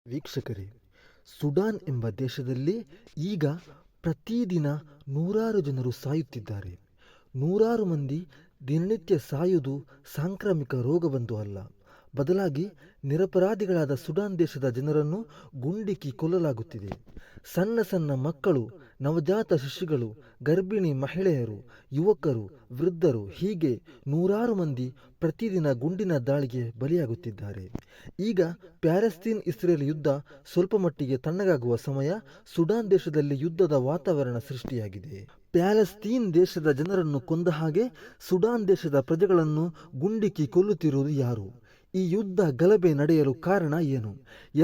ವೀಕ್ಷಕರೇ, ಸುಡಾನ್ ಎಂಬ ದೇಶದಲ್ಲಿ ಈಗ ಪ್ರತಿದಿನ ನೂರಾರು ಜನರು ಸಾಯುತ್ತಿದ್ದಾರೆ. ನೂರಾರು ಮಂದಿ ದಿನನಿತ್ಯ ಸಾಯುವುದು ಸಾಂಕ್ರಾಮಿಕ ರೋಗವೊಂದು ಅಲ್ಲ, ಬದಲಾಗಿ ನಿರಪರಾಧಿಗಳಾದ ಸುಡಾನ್ ದೇಶದ ಜನರನ್ನು ಗುಂಡಿಕ್ಕಿ ಕೊಲ್ಲಲಾಗುತ್ತಿದೆ. ಸಣ್ಣ ಸಣ್ಣ ಮಕ್ಕಳು, ನವಜಾತ ಶಿಶುಗಳು, ಗರ್ಭಿಣಿ ಮಹಿಳೆಯರು, ಯುವಕರು, ವೃದ್ಧರು ಹೀಗೆ ನೂರಾರು ಮಂದಿ ಪ್ರತಿದಿನ ಗುಂಡಿನ ದಾಳಿಗೆ ಬಲಿಯಾಗುತ್ತಿದ್ದಾರೆ. ಈಗ ಪ್ಯಾಲೆಸ್ತೈನ್ ಇಸ್ರೇಲ್ ಯುದ್ಧ ಸ್ವಲ್ಪ ಮಟ್ಟಿಗೆ ತಣ್ಣಗಾಗುವ ಸಮಯ. ಸುಡಾನ್ ದೇಶದಲ್ಲಿ ಯುದ್ಧದ ವಾತಾವರಣ ಸೃಷ್ಟಿಯಾಗಿದೆ. ಪ್ಯಾಲೆಸ್ತೈನ್ ದೇಶದ ಜನರನ್ನು ಕೊಂದ ಹಾಗೆ ಸುಡಾನ್ ದೇಶದ ಪ್ರಜೆಗಳನ್ನು ಗುಂಡಿಕ್ಕಿ ಕೊಲ್ಲುತ್ತಿರುವುದು ಯಾರು? ಈ ಯುದ್ಧ ಗಲಭೆ ನಡೆಯಲು ಕಾರಣ ಏನು?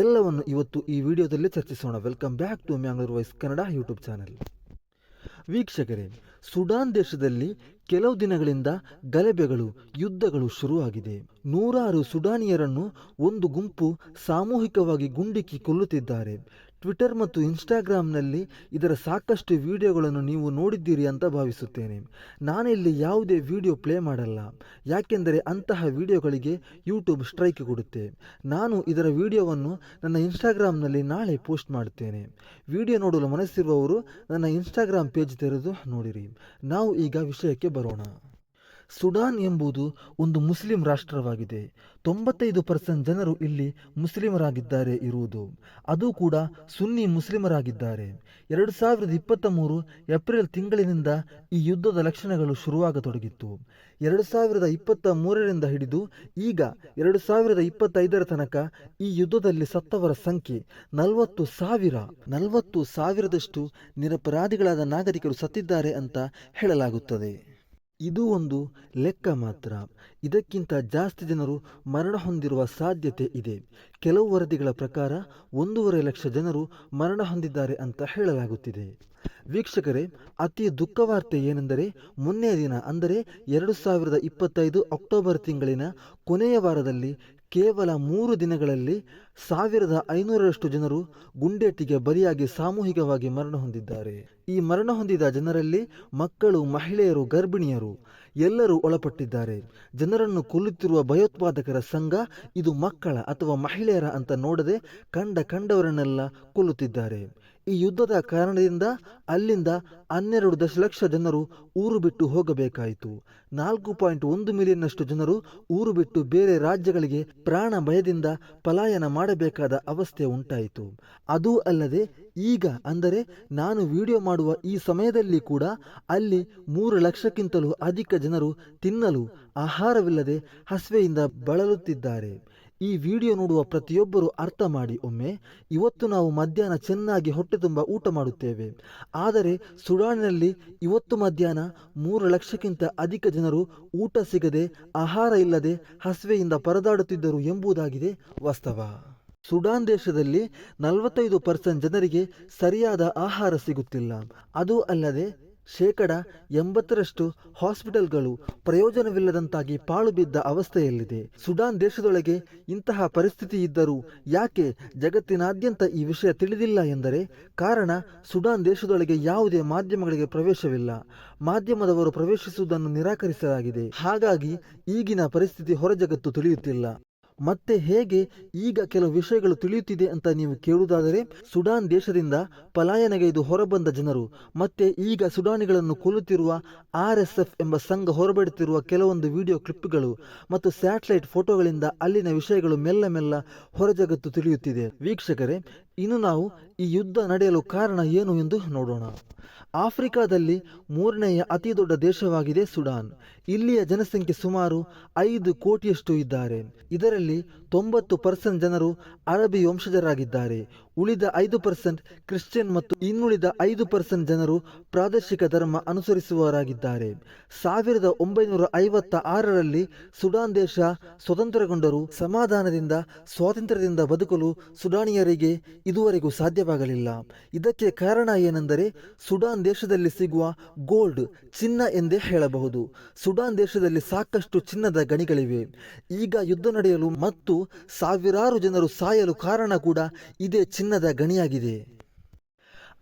ಎಲ್ಲವನ್ನು ಇವತ್ತು ಈ ವಿಡಿಯೋದಲ್ಲಿ ಚರ್ಚಿಸೋಣ. Welcome back to Mangalore voice Kannada YouTube channel. ವೀಕ್ಷಕರೇ, ಸುಡಾನ್ ದೇಶದಲ್ಲಿ ಕೆಲವು ದಿನಗಳಿಂದ ಗಲಭೆಗಳು, ಯುದ್ಧಗಳು ಶುರುವಾಗಿದೆ. ನೂರಾರು ಸುಡಾನಿಯರನ್ನು ಒಂದು ಗುಂಪು ಸಾಮೂಹಿಕವಾಗಿ ಗುಂಡಿಕ್ಕಿ ಕೊಲ್ಲುತ್ತಿದ್ದಾರೆ. ಟ್ವಿಟರ್ ಮತ್ತು ಇನ್ಸ್ಟಾಗ್ರಾಮ್ನಲ್ಲಿ ಇದರ ಸಾಕಷ್ಟು ವಿಡಿಯೋಗಳನ್ನು ನೀವು ನೋಡಿದ್ದೀರಿ ಅಂತ ಭಾವಿಸುತ್ತೇನೆ. ನಾನಿಲ್ಲಿ ಯಾವುದೇ ವಿಡಿಯೋ ಪ್ಲೇ ಮಾಡಲ್ಲ, ಯಾಕೆಂದರೆ ಅಂತಹ ವಿಡಿಯೋಗಳಿಗೆ ಯೂಟ್ಯೂಬ್ ಸ್ಟ್ರೈಕ್ ಕೊಡುತ್ತೆ. ನಾನು ಇದರ ವಿಡಿಯೋವನ್ನು ನನ್ನ ಇನ್ಸ್ಟಾಗ್ರಾಮ್ನಲ್ಲಿ ನಾಳೆ ಪೋಸ್ಟ್ ಮಾಡುತ್ತೇನೆ. ವಿಡಿಯೋ ನೋಡಲು ಮನಸ್ಸಿರುವವರು ನನ್ನ ಇನ್ಸ್ಟಾಗ್ರಾಮ್ ಪೇಜ್ ತೆರೆದು ನೋಡಿರಿ. ನಾವು ಈಗ ವಿಷಯಕ್ಕೆ ಬರೋಣ. ಸುಡಾನ್ ಎಂಬುದು ಒಂದು ಮುಸ್ಲಿಂ ರಾಷ್ಟ್ರವಾಗಿದೆ. 95% ಜನರು ಇಲ್ಲಿ ಮುಸ್ಲಿಮರಾಗಿದ್ದಾರೆ ಇರುವುದು, ಅದು ಕೂಡ ಸುನ್ನಿ ಮುಸ್ಲಿಮರಾಗಿದ್ದಾರೆ. 2023 ಏಪ್ರಿಲ್ ತಿಂಗಳಿನಿಂದ ಈ ಯುದ್ಧದ ಲಕ್ಷಣಗಳು ಶುರುವಾಗತೊಡಗಿತ್ತು. 2023ರಿಂದ ಹಿಡಿದು ಈಗ 2025ರ ತನಕ ಈ ಯುದ್ಧದಲ್ಲಿ ಸತ್ತವರ ಸಂಖ್ಯೆ 40,000ದಷ್ಟು ನಿರಪರಾಧಿಗಳಾದ ನಾಗರಿಕರು ಸತ್ತಿದ್ದಾರೆ ಅಂತ ಹೇಳಲಾಗುತ್ತದೆ. ಇದು ಒಂದು ಲೆಕ್ಕ ಮಾತ್ರ. ಇದಕ್ಕಿಂತ ಜಾಸ್ತಿ ಜನರು ಮರಣ ಹೊಂದಿರುವ ಸಾಧ್ಯತೆ ಇದೆ. ಕೆಲವು ವರದಿಗಳ ಪ್ರಕಾರ 1.5 ಲಕ್ಷ ಜನರು ಮರಣ ಹೊಂದಿದ್ದಾರೆ ಅಂತ ಹೇಳಲಾಗುತ್ತಿದೆ. ವೀಕ್ಷಕರೇ, ಅತಿ ದುಃಖವಾರ್ತೆ ಏನೆಂದರೆ ಮೊನ್ನೆಯ ದಿನ ಅಂದರೆ 2025 ಅಕ್ಟೋಬರ್ ತಿಂಗಳಿನ ಕೊನೆಯ ವಾರದಲ್ಲಿ ಕೇವಲ 3 ದಿನಗಳಲ್ಲಿ 1,500ರಷ್ಟು ಜನರು ಗುಂಡೇಟಿಗೆ ಬಲಿಯಾಗಿ ಸಾಮೂಹಿಕವಾಗಿ ಮರಣ ಹೊಂದಿದ್ದಾರೆ. ಈ ಮರಣ ಹೊಂದಿದ ಜನರಲ್ಲಿ ಮಕ್ಕಳು, ಮಹಿಳೆಯರು, ಗರ್ಭಿಣಿಯರು ಎಲ್ಲರೂ ಒಳಪಟ್ಟಿದ್ದಾರೆ. ಜನರನ್ನು ಕೊಲ್ಲುತ್ತಿರುವ ಭಯೋತ್ಪಾದಕರ ಸಂಘ ಇದು ಮಕ್ಕಳ ಅಥವಾ ಮಹಿಳೆಯರ ಅಂತ ನೋಡದೆ ಕಂಡವರನ್ನೆಲ್ಲ ಕೊಲ್ಲುತ್ತಿದ್ದಾರೆ. ಈ ಯುದ್ಧದ ಕಾರಣದಿಂದ ಅಲ್ಲಿಂದ 12 ದಶಲಕ್ಷ ಜನರು ಊರು ಬಿಟ್ಟು ಹೋಗಬೇಕಾಯಿತು. 4.1 ಮಿಲಿಯನ್ನಷ್ಟು ಜನರು ಊರು ಬಿಟ್ಟು ಬೇರೆ ರಾಜ್ಯಗಳಿಗೆ ಪ್ರಾಣ ಭಯದಿಂದ ಪಲಾಯನ ಮಾಡಬೇಕಾದ ಅವಸ್ಥೆ ಉಂಟಾಯಿತು. ಅದೂ ಅಲ್ಲದೆ ಈಗ ಅಂದರೆ ನಾನು ವಿಡಿಯೋ ಮಾಡುವ ಈ ಸಮಯದಲ್ಲಿ ಕೂಡ ಅಲ್ಲಿ 3 ಲಕ್ಷಕ್ಕಿಂತಲೂ ಅಧಿಕ ಜನರು ತಿನ್ನಲು ಆಹಾರವಿಲ್ಲದೆ ಹಸಿವೆಯಿಂದ ಬಳಲುತ್ತಿದ್ದಾರೆ. ಈ ವಿಡಿಯೋ ನೋಡುವ ಪ್ರತಿಯೊಬ್ಬರು ಅರ್ಥ ಮಾಡಿ ಒಮ್ಮೆ, ಇವತ್ತು ನಾವು ಮಧ್ಯಾಹ್ನ ಚೆನ್ನಾಗಿ ಹೊಟ್ಟೆ ತುಂಬ ಊಟ ಮಾಡುತ್ತೇವೆ, ಆದರೆ ಸುಡಾನಿನಲ್ಲಿ ಇವತ್ತು ಮಧ್ಯಾಹ್ನ 3 ಲಕ್ಷಕ್ಕಿಂತ ಅಧಿಕ ಜನರು ಊಟ ಸಿಗದೆ, ಆಹಾರ ಇಲ್ಲದೆ ಹಸಿವೆಯಿಂದ ಪರದಾಡುತ್ತಿದ್ದರು ಎಂಬುದಾಗಿದೆ ವಾಸ್ತವ. ಸುಡಾನ್ ದೇಶದಲ್ಲಿ 45% ಜನರಿಗೆ ಸರಿಯಾದ ಆಹಾರ ಸಿಗುತ್ತಿಲ್ಲ. ಅದೂ ಅಲ್ಲದೆ 80% ಹಾಸ್ಪಿಟಲ್ಗಳು ಪ್ರಯೋಜನವಿಲ್ಲದಂತಾಗಿ ಪಾಳು ಬಿದ್ದ ಅವಸ್ಥೆಯಲ್ಲಿದೆ. ಸುಡಾನ್ ದೇಶದೊಳಗೆ ಇಂತಹ ಪರಿಸ್ಥಿತಿ ಇದ್ದರೂ ಯಾಕೆ ಜಗತ್ತಿನಾದ್ಯಂತ ಈ ವಿಷಯ ತಿಳಿದಿಲ್ಲ ಎಂದರೆ, ಕಾರಣ ಸುಡಾನ್ ದೇಶದೊಳಗೆ ಯಾವುದೇ ಮಾಧ್ಯಮಗಳಿಗೆ ಪ್ರವೇಶವಿಲ್ಲ. ಮಾಧ್ಯಮದವರು ಪ್ರವೇಶಿಸುವುದನ್ನು ನಿರಾಕರಿಸಲಾಗಿದೆ. ಹಾಗಾಗಿ ಈಗಿನ ಪರಿಸ್ಥಿತಿ ಹೊರ ಜಗತ್ತು ತಿಳಿಯುತ್ತಿಲ್ಲ. ಮತ್ತೆ ಹೇಗೆ ಈಗ ಕೆಲವು ವಿಷಯಗಳು ತಿಳಿಯುತ್ತಿದೆ ಅಂತ ನೀವು ಕೇಳುವುದಾದರೆ, ಸುಡಾನ್ ದೇಶದಿಂದ ಪಲಾಯನಗೈದು ಹೊರಬಂದ ಜನರು ಮತ್ತೆ ಈಗ ಸುಡಾನಿಗಳನ್ನು ಕೊಲ್ಲುತ್ತಿರುವ RSF ಎಂಬ ಸಂಘ ಹೊರಬಿಡುತ್ತಿರುವ ಕೆಲವೊಂದು ವಿಡಿಯೋ ಕ್ಲಿಪ್ಗಳು ಮತ್ತು ಸ್ಯಾಟಲೈಟ್ ಫೋಟೋಗಳಿಂದ ಅಲ್ಲಿನ ವಿಷಯಗಳು ಮೆಲ್ಲ ಹೊರ ಜಗತ್ತು ತಿಳಿಯುತ್ತಿದೆ. ವೀಕ್ಷಕರೇ, ಇನ್ನು ನಾವು ಈ ಯುದ್ಧ ನಡೆಯಲು ಕಾರಣ ಏನು ಎಂದು ನೋಡೋಣ. ಆಫ್ರಿಕಾದಲ್ಲಿ 3ನೇಯ ಅತಿ ದೊಡ್ಡ ದೇಶವಾಗಿದೆ ಸುಡಾನ್. ಇಲ್ಲಿಯ ಜನಸಂಖ್ಯೆ ಸುಮಾರು 5 ಕೋಟಿಯಷ್ಟು ಇದ್ದಾರೆ. ಇದರಲ್ಲಿ 90% ಜನರು ಅರಬಿ ವಂಶಜರಾಗಿದ್ದಾರೆ. ಉಳಿದ 5% ಕ್ರಿಶ್ಚಿಯನ್ ಮತ್ತು ಇನ್ನುಳಿದ 5% ಜನರು ಪ್ರಾದೇಶಿಕ ಧರ್ಮ ಅನುಸರಿಸುವವರಾಗಿದ್ದಾರೆ. 1956ರಲ್ಲಿ ಸುಡಾನ್ ದೇಶ ಸ್ವತಂತ್ರಗೊಂಡರೂ ಸಮಾಧಾನದಿಂದ ಸ್ವಾತಂತ್ರ್ಯದಿಂದ ಬದುಕಲು ಸುಡಾನಿಯರಿಗೆ ಇದುವರೆಗೂ ಸಾಧ್ಯವಾಗಲಿಲ್ಲ. ಇದಕ್ಕೆ ಕಾರಣ ಏನೆಂದರೆ ಸುಡಾನ್ ದೇಶದಲ್ಲಿ ಸಿಗುವ ಗೋಲ್ಡ್, ಚಿನ್ನ ಎಂದೇ ಹೇಳಬಹುದು. ಸುಡಾನ್ ದೇಶದಲ್ಲಿ ಸಾಕಷ್ಟು ಚಿನ್ನದ ಗಣಿಗಳಿವೆ. ಈಗ ಯುದ್ಧ ನಡೆಯಲು ಮತ್ತು ಸಾವಿರಾರು ಜನರು ಸಾಯಲು ಕಾರಣ ಕೂಡ ಇದೇ ಚಿನ್ನದ ಗಣಿಯಾಗಿದೆ.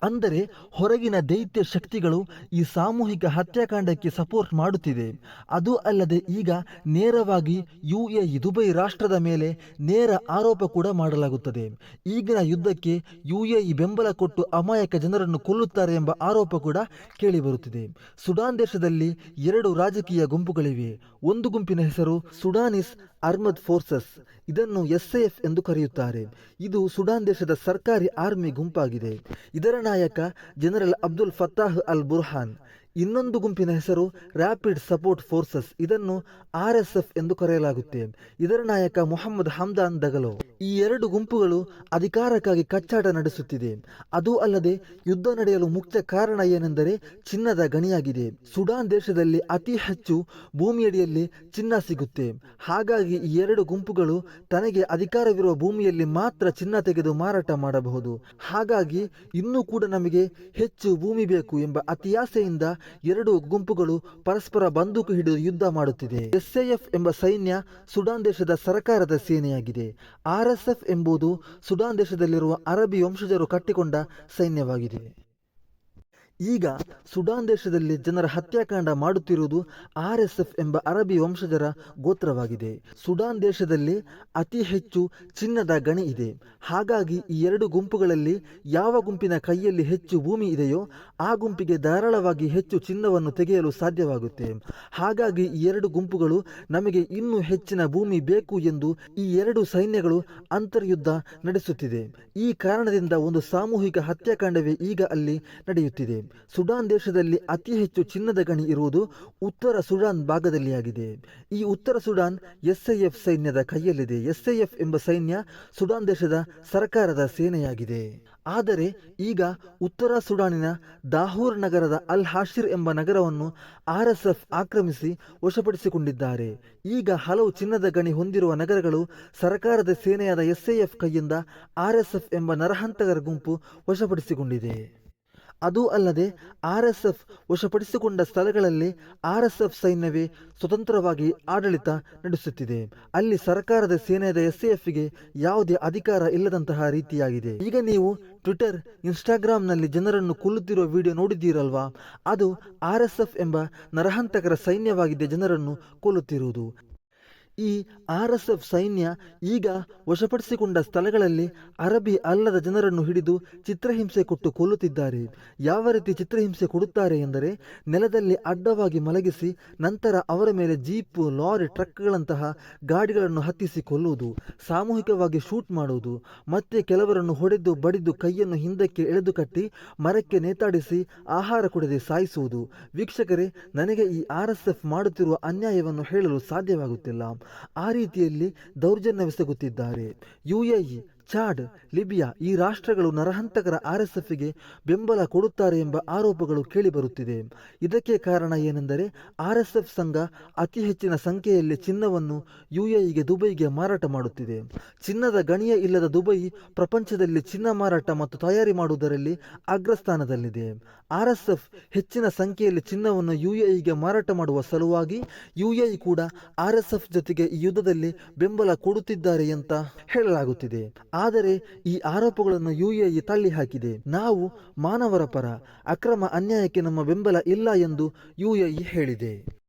ಅಂದರೆ ಹೊರಗಿನ ದೈತ್ಯ ಶಕ್ತಿಗಳು ಈ ಸಾಮೂಹಿಕ ಹತ್ಯಾಕಾಂಡಕ್ಕೆ ಸಪೋರ್ಟ್ ಮಾಡುತ್ತಿದೆ. ಅದು ಅಲ್ಲದೆ ಈಗ ನೇರವಾಗಿ ಯುಎಇ ದುಬೈ ರಾಷ್ಟ್ರದ ಮೇಲೆ ನೇರ ಆರೋಪ ಕೂಡ ಮಾಡಲಾಗುತ್ತದೆ. ಈಗಿನ ಯುದ್ಧಕ್ಕೆ ಯುಎಇ ಬೆಂಬಲ ಕೊಟ್ಟು ಅಮಾಯಕ ಜನರನ್ನು ಕೊಲ್ಲುತ್ತಾರೆ ಎಂಬ ಆರೋಪ ಕೂಡ ಕೇಳಿಬರುತ್ತಿದೆ. ಸುಡಾನ್ ದೇಶದಲ್ಲಿ 2 ರಾಜಕೀಯ ಗುಂಪುಗಳಿವೆ. ಒಂದು ಗುಂಪಿನ ಹೆಸರು ಸುಡಾನಿಸ್ ಆರ್ಮಡ್ ಫೋರ್ಸಸ್, ಇದನ್ನು SAF ಎಂದು ಕರೆಯುತ್ತಾರೆ. ಇದು ಸುಡಾನ್ ದೇಶದ ಸರ್ಕಾರಿ ಆರ್ಮಿ ಗುಂಪಾಗಿದೆ. ಇದರ ನಾಯಕ ಜನರಲ್ ಅಬ್ದುಲ್ ಫತ್ತಾಹ್ ಅಲ್ ಬುರ್ಹಾನ್. ಇನ್ನೊಂದು ಗುಂಪಿನ ಹೆಸರು ರ್ಯಾಪಿಡ್ ಸಪೋರ್ಟ್ ಫೋರ್ಸಸ್, ಇದನ್ನು RSF ಎಂದು ಕರೆಯಲಾಗುತ್ತೆ. ಇದರ ನಾಯಕ ಮೊಹಮ್ಮದ್ ಹಮ್ದಾನ್ ದಗಲೋ. ಈ 2 ಗುಂಪುಗಳು ಅಧಿಕಾರಕ್ಕಾಗಿ ಕಚ್ಚಾಟ ನಡೆಸುತ್ತಿದೆ. ಅದು ಅಲ್ಲದೆ ಯುದ್ಧ ನಡೆಯಲು ಮುಖ್ಯ ಕಾರಣ ಏನೆಂದರೆ ಚಿನ್ನದ ಗಣಿಯಾಗಿದೆ. ಸುಡಾನ್ ದೇಶದಲ್ಲಿ ಅತಿ ಹೆಚ್ಚು ಭೂಮಿಯಡಿಯಲ್ಲಿ ಚಿನ್ನ ಸಿಗುತ್ತೆ. ಹಾಗಾಗಿ ಈ 2 ಗುಂಪುಗಳು ತನಗೆ ಅಧಿಕಾರವಿರುವ ಭೂಮಿಯಲ್ಲಿ ಮಾತ್ರ ಚಿನ್ನ ತೆಗೆದು ಮಾರಾಟ ಮಾಡಬಹುದು. ಹಾಗಾಗಿ ಇನ್ನೂ ಕೂಡ ನಮಗೆ ಹೆಚ್ಚು ಭೂಮಿ ಬೇಕು ಎಂಬ ಅತಿಯಾಸೆಯಿಂದ 2 ಗುಂಪುಗಳು ಪರಸ್ಪರ ಬಂದೂಕು ಹಿಡಿದು ಯುದ್ಧ ಮಾಡುತ್ತಿದೆ. SAF ಎಂಬ ಸೈನ್ಯ ಸುಡಾನ್ ದೇಶದ ಸರ್ಕಾರದ ಸೇನೆಯಾಗಿದೆ. RSF ಎಂಬುದು ಸುಡಾನ್ ದೇಶದಲ್ಲಿರುವ ಅರಬಿ ವಂಶಜರು ಕಟ್ಟಿಕೊಂಡ ಸೈನ್ಯವಾಗಿದೆ. ಈಗ ಸುಡಾನ್ ದೇಶದಲ್ಲಿ ಜನರ ಹತ್ಯಾಕಾಂಡ ಮಾಡುತ್ತಿರುವುದು RSF ಎಂಬ ಅರಬಿ ವಂಶಜರ ಗೋತ್ರವಾಗಿದೆ. ಸುಡಾನ್ ದೇಶದಲ್ಲಿ ಅತಿ ಹೆಚ್ಚು ಚಿನ್ನದ ಗಣಿ ಇದೆ. ಹಾಗಾಗಿ ಈ 2 ಗುಂಪುಗಳಲ್ಲಿ ಯಾವ ಗುಂಪಿನ ಕೈಯಲ್ಲಿ ಹೆಚ್ಚು ಭೂಮಿ ಇದೆಯೋ ಆ ಗುಂಪಿಗೆ ಧಾರಾಳವಾಗಿ ಹೆಚ್ಚು ಚಿನ್ನವನ್ನು ತೆಗೆಯಲು ಸಾಧ್ಯವಾಗುತ್ತೆ. ಹಾಗಾಗಿ ಈ 2 ಗುಂಪುಗಳು ನಮಗೆ ಇನ್ನೂ ಹೆಚ್ಚಿನ ಭೂಮಿ ಬೇಕು ಎಂದು ಈ 2 ಸೈನ್ಯಗಳು ಅಂತರ್ಯುದ್ಧ ನಡೆಸುತ್ತಿದೆ. ಈ ಕಾರಣದಿಂದ ಒಂದು ಸಾಮೂಹಿಕ ಹತ್ಯಾಕಾಂಡವೇ ಈಗ ಅಲ್ಲಿ ನಡೆಯುತ್ತಿದೆ. ಸುಡಾನ್ ದೇಶದಲ್ಲಿ ಅತಿ ಹೆಚ್ಚು ಚಿನ್ನದ ಗಣಿ ಇರುವುದು ಉತ್ತರ ಸುಡಾನ್ ಭಾಗದಲ್ಲಿ ಆಗಿದೆ. ಈ ಉತ್ತರ ಸುಡಾನ್ SAF ಸೈನ್ಯದ ಕೈಯಲ್ಲಿದೆ. SAF ಎಂಬ ಸೈನ್ಯ ಸುಡಾನ್ ದೇಶದ ಸರ್ಕಾರದ ಸೇನೆಯಾಗಿದೆ. ಆದರೆ ಈಗ ಉತ್ತರ ಸುಡಾನಿನ ದಾಹೂರ್ ನಗರದ ಅಲ್ ಹಾಶಿರ್ ಎಂಬ ನಗರವನ್ನು RSF ಆಕ್ರಮಿಸಿ ವಶಪಡಿಸಿಕೊಂಡಿದ್ದಾರೆ. ಈಗ ಹಲವು ಚಿನ್ನದ ಗಣಿ ಹೊಂದಿರುವ ನಗರಗಳು ಸರ್ಕಾರದ ಸೇನೆಯಾದ SAF ಕೈಯಿಂದ RSF ಎಂಬ ನರಹಂತಕರ ಗುಂಪು ವಶಪಡಿಸಿಕೊಂಡಿದೆ. ಅದು ಅಲ್ಲದೆ RSF ವಶಪಡಿಸಿಕೊಂಡ ಸ್ಥಳಗಳಲ್ಲಿ RSF ಸೈನ್ಯವೇ ಸ್ವತಂತ್ರವಾಗಿ ಆಡಳಿತ ನಡೆಸುತ್ತಿದೆ. ಅಲ್ಲಿ ಸರ್ಕಾರದ ಸೇನೆಯಾದ SAFಗೆ ಯಾವುದೇ ಅಧಿಕಾರ ಇಲ್ಲದಂತಹ ರೀತಿಯಾಗಿದೆ. ಈಗ ನೀವು ಟ್ವಿಟರ್, ಇನ್ಸ್ಟಾಗ್ರಾಮ್ನಲ್ಲಿ ಜನರನ್ನು ಕೊಲ್ಲುತ್ತಿರುವ ವಿಡಿಯೋ ನೋಡಿದ್ದೀರಲ್ವಾ? ಅದು RSF ಎಂಬ ನರಹಂತಕರ ಸೈನ್ಯವಾಗಿದೆ ಜನರನ್ನು ಕೊಲ್ಲುತ್ತಿರುವುದು. ಈ RSF ಸೈನ್ಯ ಈಗ ವಶಪಡಿಸಿಕೊಂಡ ಸ್ಥಳಗಳಲ್ಲಿ ಅರಬಿ ಅಲ್ಲದ ಜನರನ್ನು ಹಿಡಿದು ಚಿತ್ರಹಿಂಸೆ ಕೊಟ್ಟು ಕೊಲ್ಲುತ್ತಿದ್ದಾರೆ. ಯಾವ ರೀತಿ ಚಿತ್ರಹಿಂಸೆ ಕೊಡುತ್ತಾರೆ ಎಂದರೆ ನೆಲದಲ್ಲಿ ಅಡ್ಡವಾಗಿ ಮಲಗಿಸಿ ನಂತರ ಅವರ ಮೇಲೆ ಜೀಪ್, ಲಾರಿ, ಟ್ರಕ್ಗಳಂತಹ ಗಾಡಿಗಳನ್ನು ಹತ್ತಿಸಿ ಕೊಲ್ಲುವುದು, ಸಾಮೂಹಿಕವಾಗಿ ಶೂಟ್ ಮಾಡುವುದು, ಮತ್ತೆ ಕೆಲವರನ್ನು ಹೊಡೆದು ಬಡಿದು ಕೈಯನ್ನು ಹಿಂದಕ್ಕೆ ಎಳೆದು ಕಟ್ಟಿ ಮರಕ್ಕೆ ನೇತಾಡಿಸಿ ಆಹಾರ ಕೊಡದೆ ಸಾಯಿಸುವುದು. ವೀಕ್ಷಕರೇ, ನನಗೆ ಈ RSF ಮಾಡುತ್ತಿರುವ ಅನ್ಯಾಯವನ್ನು ಹೇಳಲು ಸಾಧ್ಯವಾಗುತ್ತಿಲ್ಲ. ಆ ರೀತಿಯಲ್ಲಿ ದೌರ್ಜನ್ಯವೆಸಗುತ್ತಿದ್ದಾರೆ. UAE, ಚಾಡ್, ಲಿಬಿಯಾ ಈ ರಾಷ್ಟ್ರಗಳು ನರಹಂತಕರ RSFಗೆ ಬೆಂಬಲ ಕೊಡುತ್ತಾರೆ ಎಂಬ ಆರೋಪಗಳು ಕೇಳಿಬರುತ್ತಿದೆ. ಇದಕ್ಕೆ ಕಾರಣ ಏನೆಂದರೆ RSF ಸಂಘ ಅತಿ ಹೆಚ್ಚಿನ ಸಂಖ್ಯೆಯಲ್ಲಿ ಚಿನ್ನವನ್ನು UAEಗೆ, ದುಬೈಗೆ ಮಾರಾಟ ಮಾಡುತ್ತಿದೆ. ಚಿನ್ನದ ಗಣಿಯ ಇಲ್ಲದ ದುಬೈ ಪ್ರಪಂಚದಲ್ಲಿ ಚಿನ್ನ ಮಾರಾಟ ಮತ್ತು ತಯಾರಿ ಮಾಡುವುದರಲ್ಲಿ ಅಗ್ರಸ್ಥಾನದಲ್ಲಿದೆ. RSF ಹೆಚ್ಚಿನ ಸಂಖ್ಯೆಯಲ್ಲಿ ಚಿನ್ನವನ್ನು UAEಗೆ ಮಾರಾಟ ಮಾಡುವ ಸಲುವಾಗಿ UAE ಕೂಡ RSF ಜೊತೆಗೆ ಈ ಯುದ್ಧದಲ್ಲಿ ಬೆಂಬಲ ಕೊಡುತ್ತಿದ್ದಾರೆ ಅಂತ ಹೇಳಲಾಗುತ್ತಿದೆ. ಆದರೆ ಈ ಆರೋಪಗಳನ್ನು UAE ತಳ್ಳಿ ಹಾಕಿದೆ. ನಾವು ಮಾನವರ ಪರ, ಅಕ್ರಮ ಅನ್ಯಾಯಕ್ಕೆ ನಮ್ಮ ಬೆಂಬಲ ಇಲ್ಲ ಎಂದು UAE ಹೇಳಿದೆ.